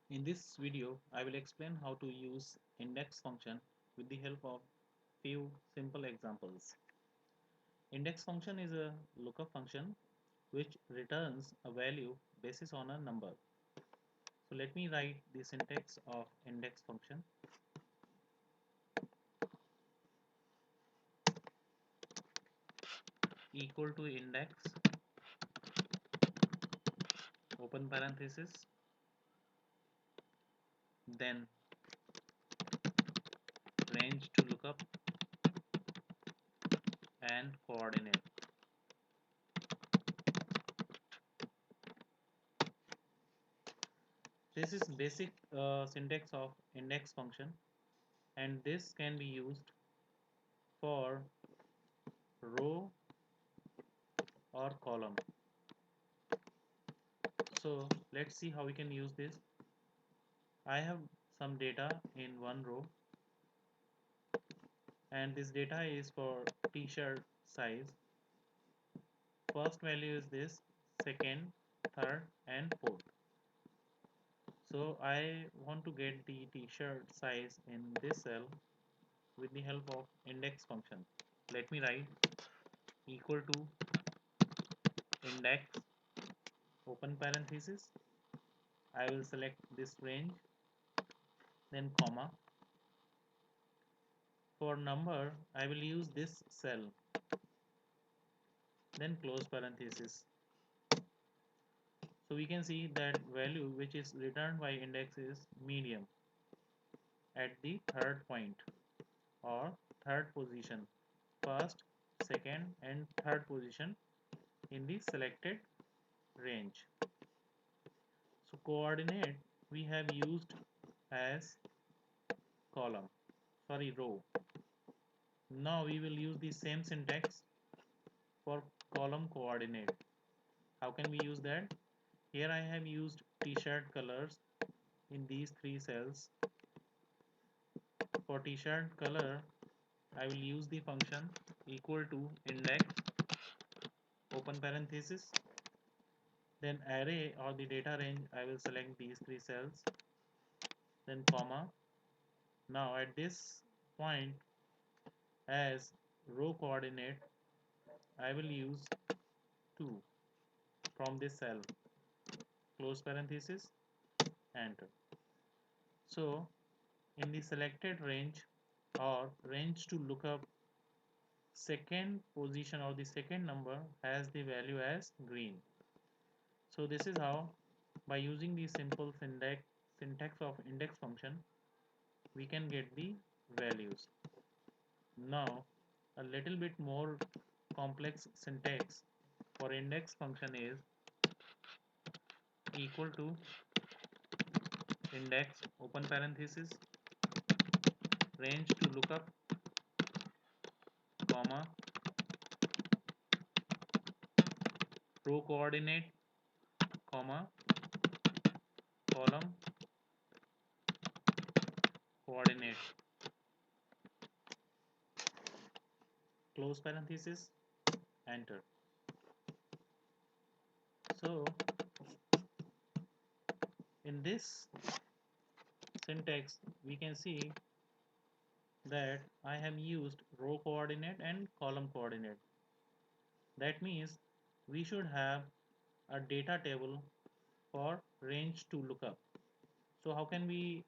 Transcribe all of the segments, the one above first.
In this video, I will explain how to use index function with the help of few simple examples. Index function is a lookup function which returns a value basis on a number. So let me write the syntax of index function. Equal to index, open parenthesis, then range to lookup and coordinate. This is basic syntax of index function, and this can be used for row or column. So let's see how we can use this. I have some data in one row, and this data is for t-shirt size. First value is this, second, third and fourth. So I want to get the t-shirt size in this cell with the help of index function. Let me write equal to index, open parenthesis. I will select this range, then comma. For number, I will use this cell, then close parenthesis. So we can see that value which is returned by index is medium at the third point or third position, first, second and third position in the selected range. So coordinate we have used as column, sorry, row. Now we will use the same syntax for column coordinate. How can we use that? Here I have used t-shirt colors in these three cells. For t-shirt color, I will use the function equal to index, open parenthesis, then array or the data range. I will select these three cells, then comma. Now at this point, as row coordinate, I will use 2 from this cell, close parenthesis, enter. So in the selected range or range to look up, second position or the second number has the value as green. So this is how, by using the simple syntax of index function, we can get the values. Now a little bit more complex syntax for index function is equal to index, open parenthesis, range to lookup, comma, row coordinate, comma, column coordinate, close parenthesis, enter. So in this syntax we can see that I have used row coordinate and column coordinate. That means we should have a data table for range to lookup. So how can we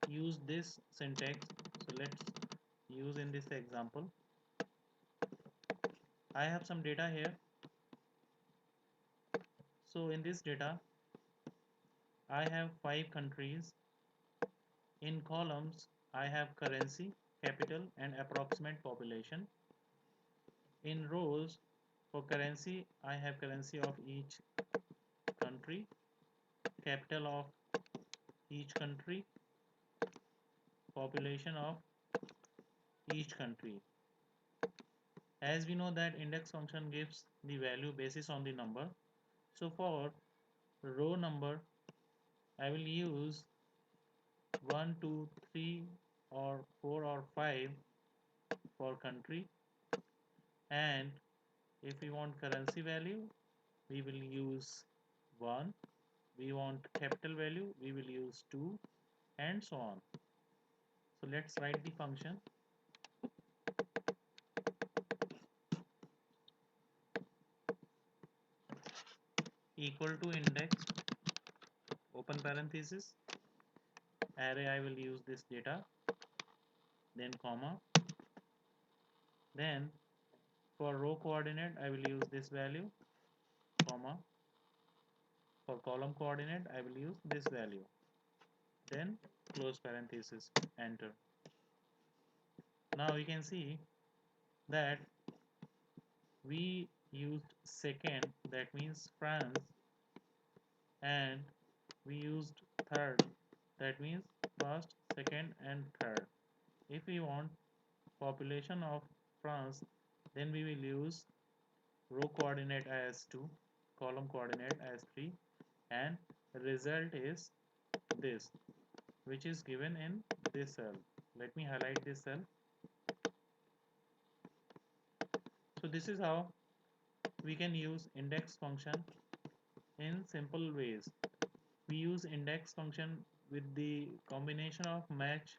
use this syntax? So let's use in this example. I have some data here. So in this data I have 5 countries. In columns I have currency, capital and approximate population. In rows, for currency I have currency of each country, capital of each country, population of each country. As we know that index function gives the value basis on the number. So for row number I will use 1, 2, 3 or 4 or 5 for country, and if we want currency value we will use 1, we want capital value, we will use 2, and so on. So let's write the function. Equal to index, open parenthesis, array, I will use this data, then comma, then for row coordinate I will use this value, comma, for column coordinate I will use this value, then close parenthesis, enter. Now we can see that we used second, that means France, and we used third, that means first, second, and third. If we want population of France, then we will use row coordinate as 2, column coordinate as 3, and result is this, which is given in this cell. Let me highlight this cell. So this is how we can use index function in simple ways. We use index function with the combination of match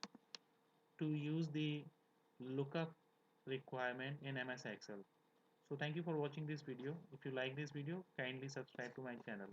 to use the lookup requirement in MS Excel. So thank you for watching this video. If you like this video, kindly subscribe to my channel.